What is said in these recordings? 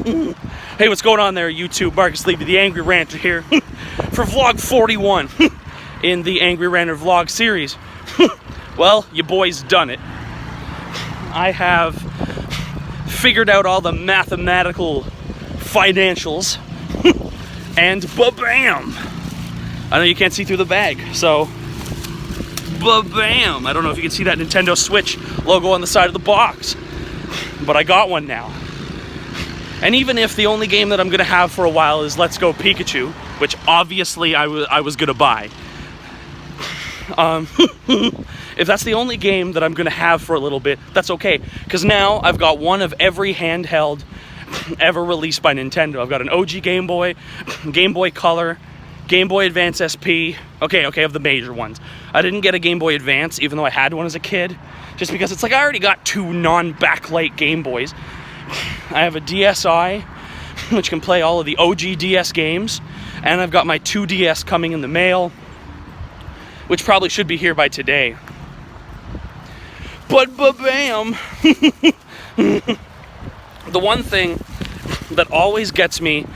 Hey, what's going on there, YouTube? Marcus Levy, the Angry Ranter here for vlog 41 in the Angry Ranter Vlog series. Well, your boy's done it. I have figured out all the mathematical financials and ba-bam! I know you can't see through the bag, so ba-bam! I don't know if you can see that Nintendo Switch logo on the side of the box, but I got one now. And even if the only game that I'm gonna have for a while is Let's Go Pikachu, which obviously I was gonna buy, if that's the only game that I'm gonna have for a little bit, that's okay, because now I've got one of every handheld ever released by Nintendo. I've got an OG Game Boy, Game Boy Color, Game Boy Advance SP, okay, of the major ones. I didn't get a Game Boy Advance, even though I had one as a kid, just because it's like I already got two non-backlight Game Boys. I have a DSi, which can play all of the OG DS games, and I've got my 2DS coming in the mail, which probably should be here by today. But ba-bam! The one thing that always gets me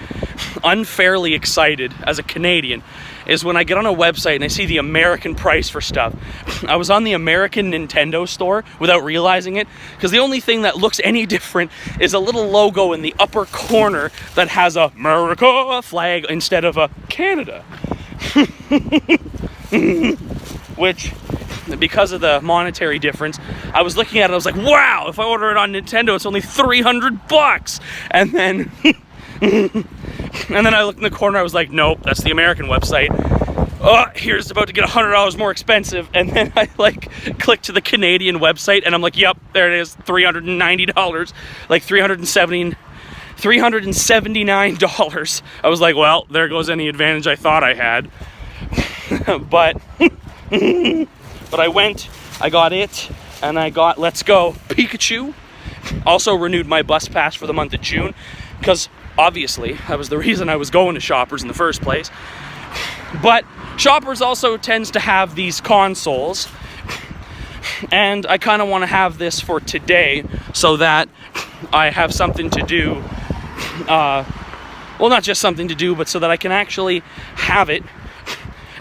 unfairly excited as a Canadian is when I get on a website and I see the American price for stuff. I was on the American Nintendo store without realizing it, because the only thing that looks any different is a little logo in the upper corner that has a America flag instead of a Canada. Which, because of the monetary difference, I was looking at it, I was like, wow, if I order it on Nintendo, it's only $300. And then I looked in the corner, I was like, nope, that's the American website. Oh, here's about to get $100 more expensive. And then I clicked to the Canadian website, and I'm like, yep, there it is, $390, like $379. I was like, well, there goes any advantage I thought I had. but I went, I got it, and I got Let's Go Pikachu. Also renewed my bus pass for the month of June, because obviously that was the reason I was going to Shoppers in the first place. But Shoppers also tends to have these consoles, and I kind of want to have this for today so that I have something to do. Well, not just something to do, but so that I can actually have it.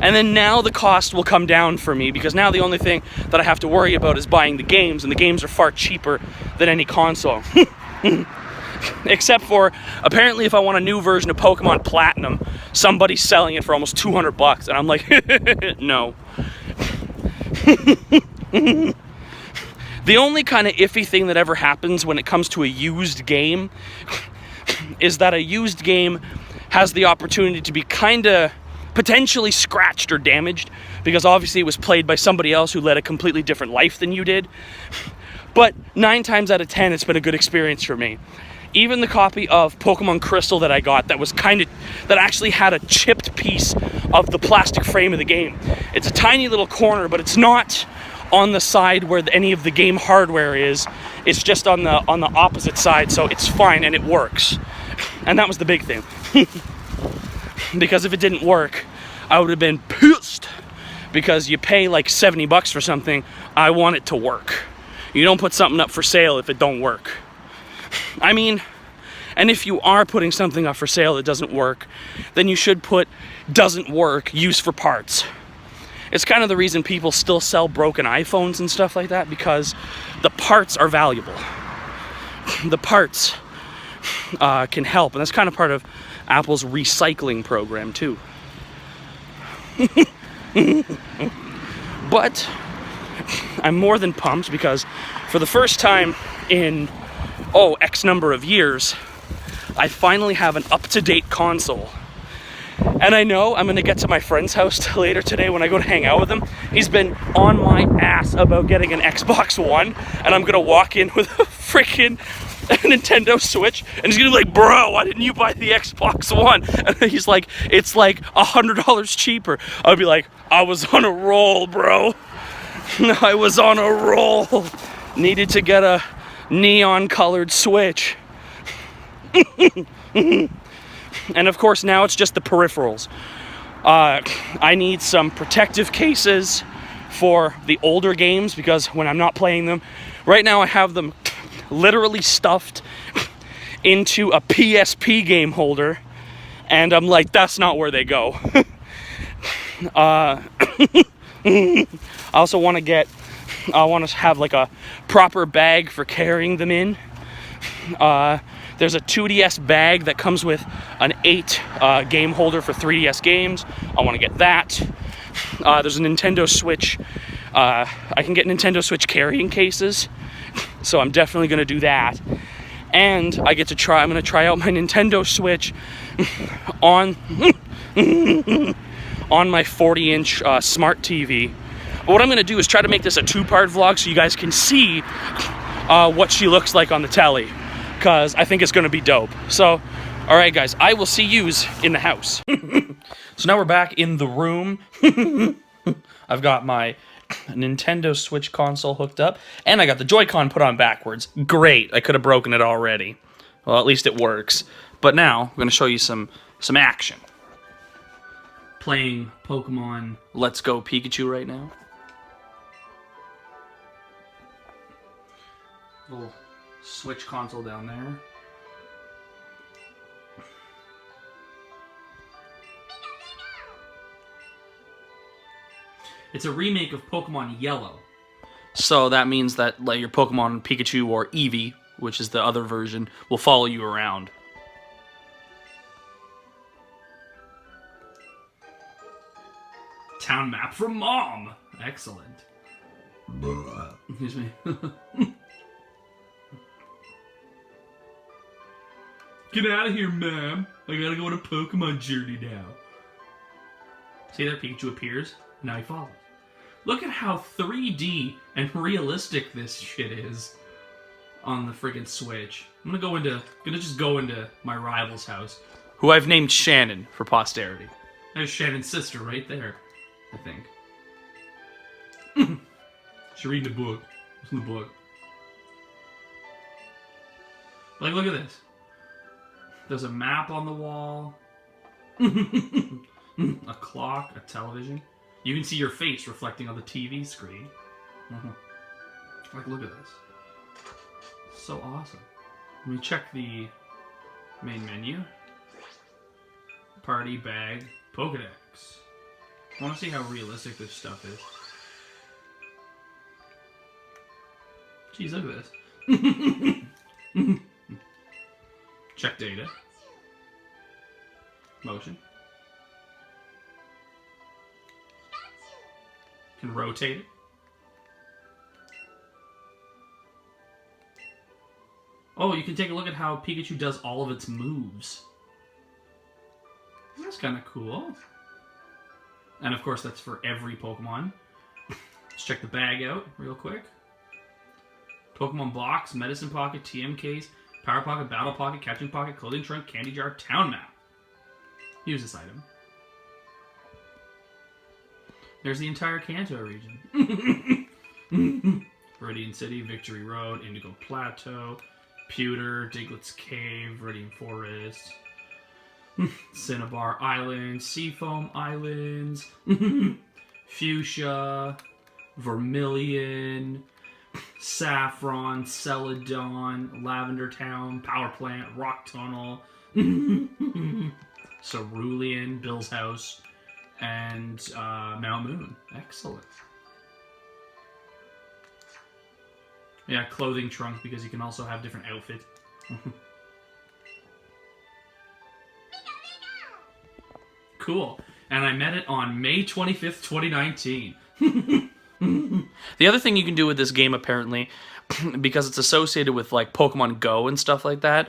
And then now the cost will come down for me, because now the only thing that I have to worry about is buying the games, and the games are far cheaper than any console. Except for, apparently if I want a new version of Pokemon Platinum, somebody's selling it for almost $200, and I'm like, no. The only kind of iffy thing that ever happens when it comes to a used game is that a used game has the opportunity to be kind of potentially scratched or damaged, because obviously it was played by somebody else who led a completely different life than you did. But 9 times out of 10, it's been a good experience for me. Even the copy of Pokemon Crystal that I got that actually had a chipped piece of the plastic frame of the game. It's a tiny little corner, but it's not on the side where any of the game hardware is. It's just on the opposite side, so it's fine and it works. And that was the big thing. Because if it didn't work, I would have been pissed. Because you pay like $70 for something, I want it to work. You don't put something up for sale if it don't work. I mean, and if you are putting something up for sale that doesn't work, then you should put doesn't work, use for parts. It's kind of the reason people still sell broken iPhones and stuff like that, because the parts are valuable. The parts can help, and that's kind of part of Apple's recycling program too. But I'm more than pumped, because for the first time in X number of years, I finally have an up-to-date console. And I know I'm going to get to my friend's house later today when I go to hang out with him. He's been on my ass about getting an Xbox One, and I'm going to walk in with a freaking Nintendo Switch, and he's gonna be like, bro, why didn't you buy the Xbox One? And he's like, it's like $100 cheaper. I'll be like, I was on a roll, bro. I was on a roll. Needed to get a neon colored Switch. And of course now it's just the peripherals. I need some protective cases for the older games, because when I'm not playing them, right now I have them literally stuffed into a PSP game holder, and I'm like, that's not where they go. I also want to have like a proper bag for carrying them in. There's a 2DS bag that comes with an 8 game holder for 3DS games. I want to get that. There's a Nintendo Switch. I can get Nintendo Switch carrying cases, so I'm definitely going to do that. And I'm going to try out my Nintendo Switch on my 40-inch smart TV. But what I'm going to do is try to make this a 2-part vlog so you guys can see what she looks like on the telly, because I think it's going to be dope. So, all right, guys, I will see yous in the house. So now we're back in the room. I've got my Nintendo Switch console hooked up, and I got the Joy-Con put on backwards. Great, I could have broken it already. Well, at least it works. But now, I'm going to show you some action. Playing Pokemon Let's Go Pikachu right now. Little Switch console down there. It's a remake of Pokemon Yellow. So that means that like, your Pokemon Pikachu or Eevee, which is the other version, will follow you around. Town map from Mom! Excellent. Excuse me. Get out of here, Mom. I gotta go on a Pokemon journey now. See there, Pikachu appears. Now he follows. Look at how 3D and realistic this shit is on the friggin' Switch. I'm gonna just go into my rival's house, who I've named Shannon for posterity. There's Shannon's sister right there, I think. She's reading a book. What's in the book? Like, look at this. There's a map on the wall. A clock, a television. You can see your face reflecting on the TV screen. Like, look at this. So awesome. Let me check the main menu. Party, bag, Pokedex. I want to see how realistic this stuff is. Jeez, look at this. Check data. Motion. Can rotate it. Oh, you can take a look at how Pikachu does all of its moves. That's kind of cool. And of course, that's for every Pokemon. Let's check the bag out real quick. Pokemon box, medicine pocket, TM case, power pocket, battle pocket, catching pocket, clothing trunk, candy jar, town map. Use this item. There's the entire Kanto region. Viridian City, Victory Road, Indigo Plateau, Pewter, Diglett's Cave, Viridian Forest, Cinnabar Island, Seafoam Islands, Fuchsia, Vermilion, Saffron, Celadon, Lavender Town, Power Plant, Rock Tunnel, Cerulean, Bill's House, and Mount Moon. Excellent. Yeah, clothing trunk, because you can also have different outfits. Cool. And I met it on May 25th, 2019. The other thing you can do with this game, apparently, because it's associated with like Pokemon Go and stuff like that,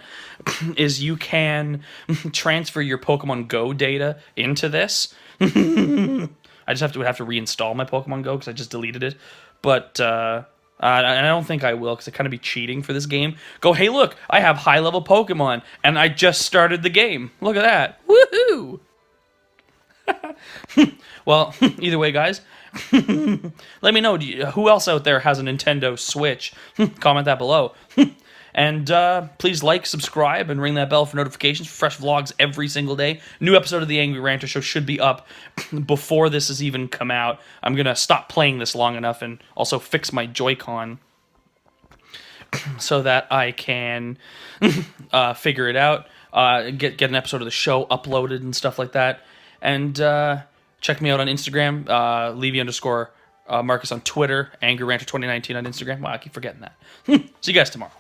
is you can transfer your Pokemon Go data into this. I just would have to reinstall my Pokemon Go because I just deleted it. But I don't think I will, because it'd kind of be cheating for this game. Go, hey, look, I have high-level Pokemon, and I just started the game. Look at that. Woohoo! Well, either way, guys, let me know who else out there has a Nintendo Switch. Comment that below. And please like, subscribe, and ring that bell for notifications for fresh vlogs every single day. New episode of the Angry Ranter Show should be up before this has even come out. I'm going to stop playing this long enough and also fix my Joy-Con. so that I can figure it out, get an episode of the show uploaded and stuff like that. And check me out on Instagram, Levy_Marcus on Twitter, Angry Ranter 2019 on Instagram. Wow, I keep forgetting that. See you guys tomorrow.